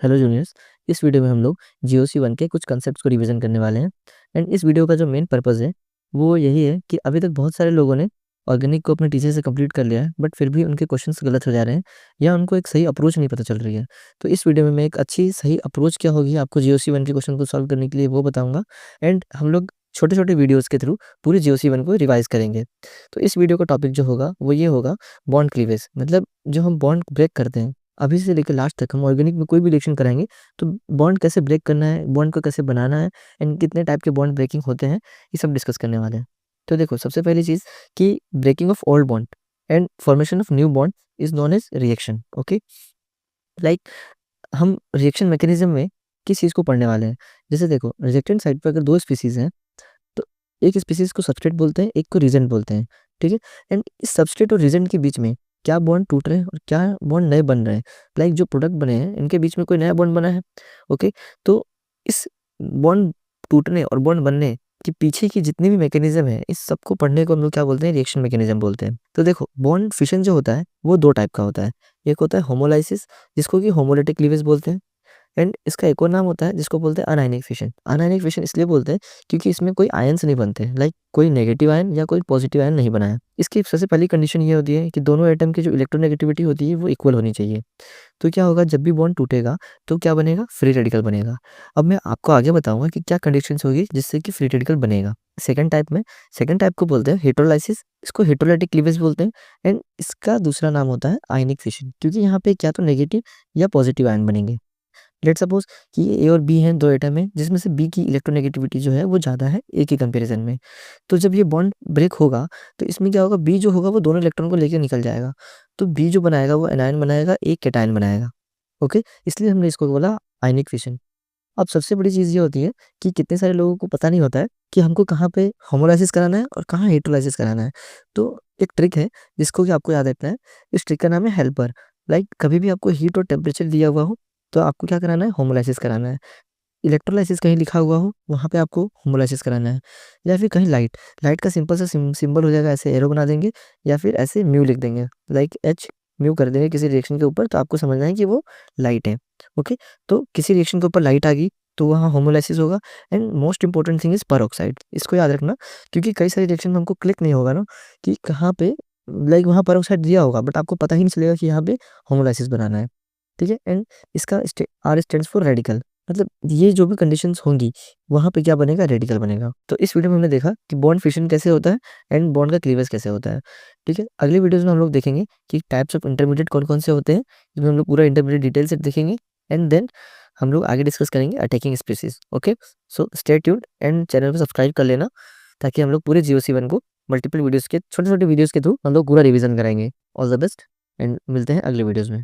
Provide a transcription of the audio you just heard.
Hello juniors. इस video में हम लोग जीओसी वन के कुछ कंसेप्ट्स को रिवीजन करने वाले हैं। एंड इस वीडियो का जो मेन पर्पस है वो यही है कि अभी तक बहुत सारे लोगों ने ऑर्गेनिक को अपने टीचर से कंप्लीट कर लिया है, बट फिर भी उनके क्वेश्चंस गलत हो जा रहे हैं या उनको एक सही अप्रोच नहीं पता चल रही है। तो इस वीडियो में मैं एक अच्छी सही अप्रोच क्या होगी आपको जीओसी वन के क्वेश्चन को सॉल्व करने के लिए वो बताऊंगा। एंड हम लोग छोटे छोटे वीडियोज़ के थ्रू पूरे जीओसी वन को रिवाइज करेंगे। तो इस वीडियो का टॉपिक जो होगा वो ये होगा, बॉन्ड क्लीवेज, मतलब जो हम बॉन्ड ब्रेक करते हैं अभी से लेकर लास्ट तक हम ऑर्गेनिक में कोई भी रिएक्शन कराएंगे तो बॉन्ड कैसे ब्रेक करना है, बॉन्ड को कैसे बनाना है एंड कितने टाइप के बॉन्ड ब्रेकिंग होते हैं, ये सब डिस्कस करने वाले हैं। तो देखो, सबसे पहली चीज़ कि breaking of old bond and formation of new bond is known as reaction. Okay, like हम रिएक्शन मैकेनिज्म में किस चीज़ को पढ़ने वाले हैं। जैसे देखो, रिजेक्टेंट साइड पर अगर दो स्पीसीज हैं तो एक स्पीसीज को सबस्ट्रेट बोलते हैं, एक को रीजेंट बोलते हैं। ठीक है, एंड इस सबस्ट्रेट और रीजेंट के बीच में क्या बॉन्ड टूट रहे हैं और क्या बॉन्ड नए बन रहे हैं। लाइक जो प्रोडक्ट बने हैं इनके बीच में कोई नया बॉन्ड बना है। ओके, तो इस बॉन्ड टूटने और बॉन्ड बनने के पीछे की जितनी भी मैकेनिज्म है, इस सबको पढ़ने को हम लोग क्या बोलते हैं, रिएक्शन मैकेनिज्म बोलते हैं। तो देखो, बॉन्ड फिशन जो होता है वो दो टाइप का होता है। एक होता है होमोलाइसिस, जिसको कि होमोलिटिक क्लीवेज बोलते हैं। एंड इसका एक और नाम होता है जिसको बोलते हैं अनायनिक फिशन। अनायनिक फिशन इसलिए बोलते हैं क्योंकि इसमें कोई आयंस नहीं बनते, लाइक कोई नेगेटिव आयन या कोई पॉजिटिव आयन नहीं बना है। इसकी सबसे पहली कंडीशन ये होती है कि दोनों एटम की जो इलेक्ट्रोनेगेटिविटी होती है वो इक्वल होनी चाहिए। तो क्या होगा, जब भी बॉन्ड टूटेगा तो क्या बनेगा, फ्री रेडिकल बनेगा। अब मैं आपको आगे बताऊंगा कि क्या कंडीशंस होगी जिससे कि फ्री रेडिकल बनेगा। सेकंड टाइप को बोलते हैं हेटेरोलाइसिस, इसको हेटेरोलाइटिक क्लीवेज बोलते हैं। एंड इसका दूसरा नाम होता है आयनिक फिशन, क्योंकि यहाँ पे क्या तो नेगेटिव या पॉजिटिव आयन बनेंगे। लेट सपोज कि ए और बी हैं, दो एटम है जिसमें से बी की इलेक्ट्रोनेगेटिविटी जो है वो ज़्यादा है ए के कंपैरिजन में। तो जब ये बॉन्ड ब्रेक होगा तो इसमें क्या होगा, बी जो होगा वो दोनों इलेक्ट्रॉन को लेकर निकल जाएगा। तो बी जो बनाएगा वो एनायन बनाएगा, एक कैटायन बनाएगा। ओके, इसलिए हमने इसको बोला आयनिक फिशन। अब सबसे बड़ी चीज़ ये होती है कि कितने सारे लोगों को पता नहीं होता है कि हमको कहाँ पे होमोलाइसिस कराना है और कहाँ हेटेरोलाइसिस कराना है। तो एक ट्रिक है जिसको कि आपको याद रखना है। इस ट्रिक का नाम है हेल्पर। लाइक कभी भी आपको हीट और टेम्परेचर दिया हुआ हो तो आपको क्या कराना है, होमोलाइसिस कराना है। इलेक्ट्रोलाइसिस कहीं लिखा हुआ हो वहाँ पे आपको होमोलाइसिस कराना है। या फिर कहीं लाइट लाइट का सिंपल सा सिंबल हो जाएगा, ऐसे एरो बना देंगे या फिर ऐसे म्यू लिख देंगे, लाइक एच म्यू कर देंगे किसी रिएक्शन के ऊपर, तो आपको समझना है कि वो लाइट है। ओके, तो किसी रिएक्शन के ऊपर लाइट आ गई तो वहाँ होमोलाइसिस होगा। And most important thing is peroxide, इसको याद रखना, क्योंकि कई सारे रिएक्शन में हमको क्लिक नहीं होगा ना कि कहाँ पे, लाइक वहाँ परऑक्साइड दिया होगा बट आपको पता ही नहीं चलेगा कि यहाँ पे होमोलाइसिस बनाना है। ठीक है, एंड इसका आर स्टैंड्स फॉर रेडिकल, मतलब ये जो भी कंडीशंस होंगी वहाँ पे क्या बनेगा, रेडिकल बनेगा। तो इस वीडियो में हमने देखा कि बॉन्ड फिशन कैसे होता है एंड बॉन्ड का क्लीवेज कैसे होता है। ठीक है, अगली वीडियोस में हम लोग देखेंगे कि टाइप्स ऑफ इंटरमीडिएट कौन कौन से होते हैं, जिसमें हम लोग पूरा इंटरमीडिएट डिटेल से देखेंगे। एंड देन हम लोग आगे डिस्कस करेंगे attacking species. Okay, so stay tuned and channel को सब्सक्राइब कर लेना, ताकि हम लोग पूरे जीओसी वन को मल्टीपल वीडियोस के छोटे छोटे वीडियोस के थ्रू हम लोग पूरा रिवीजन कराएंगे। ऑल द बेस्ट एंड मिलते हैं अगले वीडियोस में।